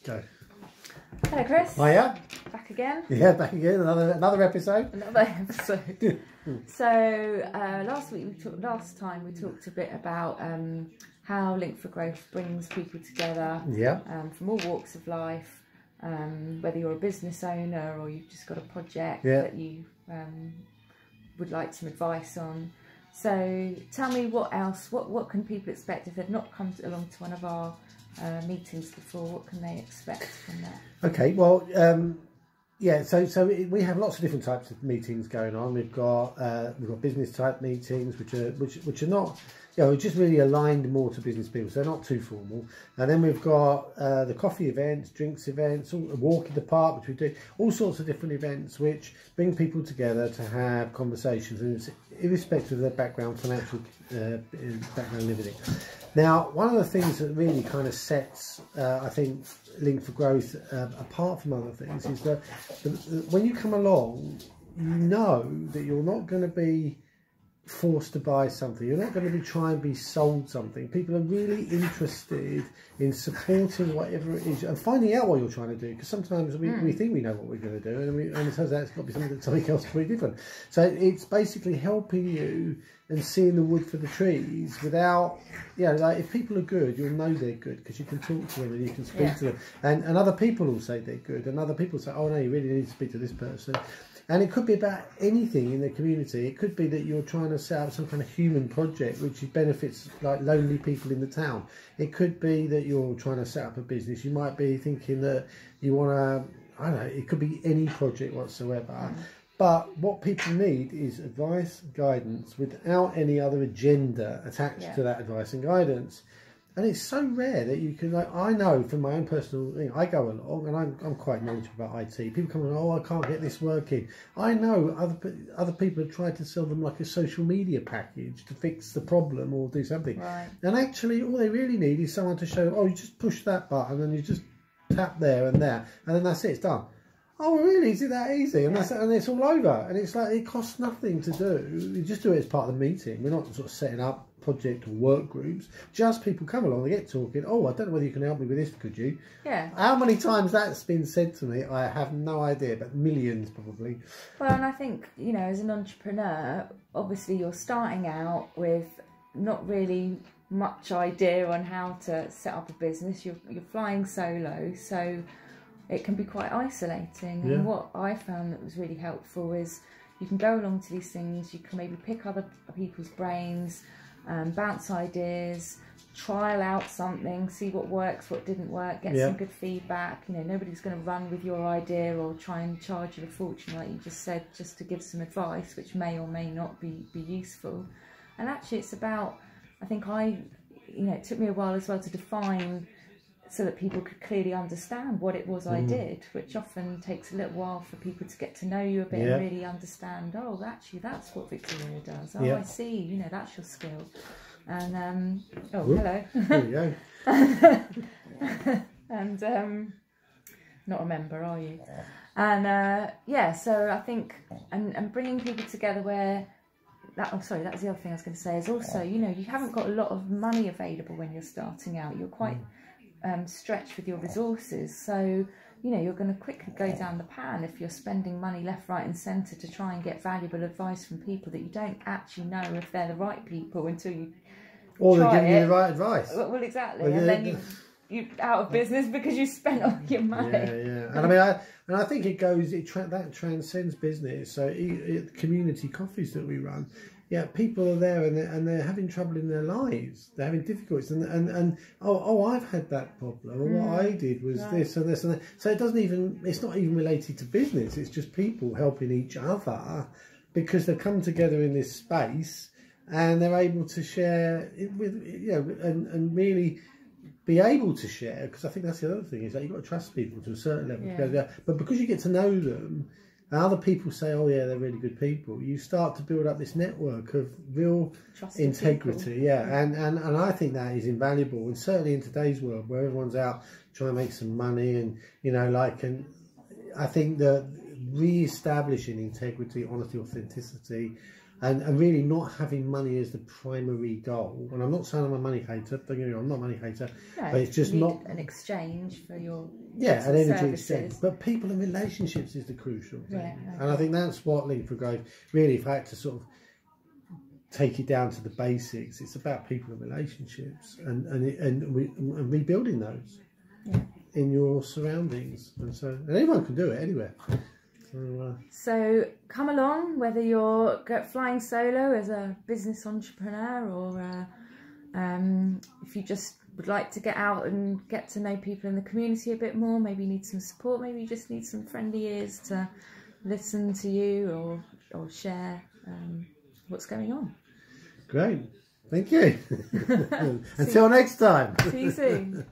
Go. Hello, Chris. Hiya. Back again. Yeah, back again. Another episode. Another episode. So last time we talked a bit about how Link4Growth brings people together. Yeah. From all walks of life, whether you're a business owner or you've just got a project that you would like some advice on. So tell me what else. What can people expect if they've not come along to one of our meetings before? What can they expect from that? Okay, well, yeah. So we have lots of different types of meetings going on. We've got business type meetings, which are not, just really aligned more to business people. So they're not too formal. And then we've got the coffee events, drinks events, a walk in the park, which we do, all sorts of different events which bring people together to have conversations, and it's irrespective of their background, financial background and everything. Now, one of the things that really kind of sets, I think, Link4Growth apart from other things is that when you come along, you know that you're not going to be forced to buy something. You're not going to be trying to be sold something. People are really interested in supporting whatever it is and finding out what you're trying to do, because sometimes we think we know what we're going to do, and it turns out it's got to be something else completely different. So it's basically helping you and seeing the wood for the trees without, like if people are good, you'll know they're good because you can talk to them and you can speak to them, and other people will say they're good, and other people say, oh no, you really need to speak to this person. And it could be about anything in the community. It could be that you're trying to set up some kind of human project which benefits like lonely people in the town. It could be that you're trying to set up a business. You might be thinking that you want to, I don't know, it could be any project whatsoever. But what people need is advice, guidance, without any other agenda attached to that advice and guidance. And it's so rare that you can, like, I know from my own personal thing, I go along and I'm quite knowledgeable about IT. People come along, oh, I can't get this working. I know other people have tried to sell them like a social media package to fix the problem or do something. Right. And actually, all they really need is someone to show them, oh, you just push that button and you just tap there, and then that's it, it's done. Oh, really? Is it that easy? And and it's all over. And it's like, it costs nothing to do. You just do it as part of the meeting. We're not sort of setting up project or work groups. Just people come along, they get talking. Oh, I don't know whether you can help me with this, could you? Yeah. How many times that's been said to me, I have no idea, but millions probably. Well, and I think, as an entrepreneur, obviously you're starting out with not really much idea on how to set up a business. You're flying solo, so it can be quite isolating. And what I found that was really helpful is you can go along to these things, you can maybe pick other people's brains, bounce ideas, trial out something, see what works, what didn't work, get some good feedback. Nobody's going to run with your idea or try and charge you a fortune, like you just said, just to give some advice, which may or may not be useful. And actually it's about, I think it took me a while as well to define so that people could clearly understand what it was I did, which often takes a little while for people to get to know you a bit and really understand, oh, actually, that's what Victoria does. Oh, I see, that's your skill. And, oh, hello. There you go. And, not a member, are you? And, so I think, and bringing people together where, that was the other thing I was going to say, is also, you haven't got a lot of money available when you're starting out. You're quite stretched with your resources, so you're going to quickly go down the pan if you're spending money left, right and centre to try and get valuable advice from people that you don't actually know if they're the right people until you they're giving you the right advice. Well, exactly. And then you're out of business because you spent all your money. And I mean, I think that transcends business. So community coffees that we run, people are there and they're having trouble in their lives. They're having difficulties, and I've had that problem. Or what I did was this and this and that. So it's not even related to business. It's just people helping each other because they've come together in this space and they're able to share it with and really be able to share, because I think that's the other thing, is that you've got to trust people to a certain level. But because you get to know them, and other people say, oh yeah, they're really good people, you start to build up this network of real trusted integrity. And I think that is invaluable, and certainly in today's world where everyone's out trying to make some money, and and I think that re-establishing integrity, honesty, authenticity and really not having money as the primary goal. And I'm not saying I'm a money hater, don't get me wrong, I'm not a money hater, no, but it's just you need not an exchange for your an energy services. exchange. But people and relationships is the crucial thing. Yeah, okay. And I think that's what Link4Growth really, if I had to sort of take it down to the basics, it's about people and relationships and rebuilding those in your surroundings. And anyone can do it anywhere. So come along, whether you're flying solo as a business entrepreneur, or if you just would like to get out and get to know people in the community a bit more, maybe you need some support, maybe you just need some friendly ears to listen to you or share what's going on. Great, thank you. Until next time. See you soon.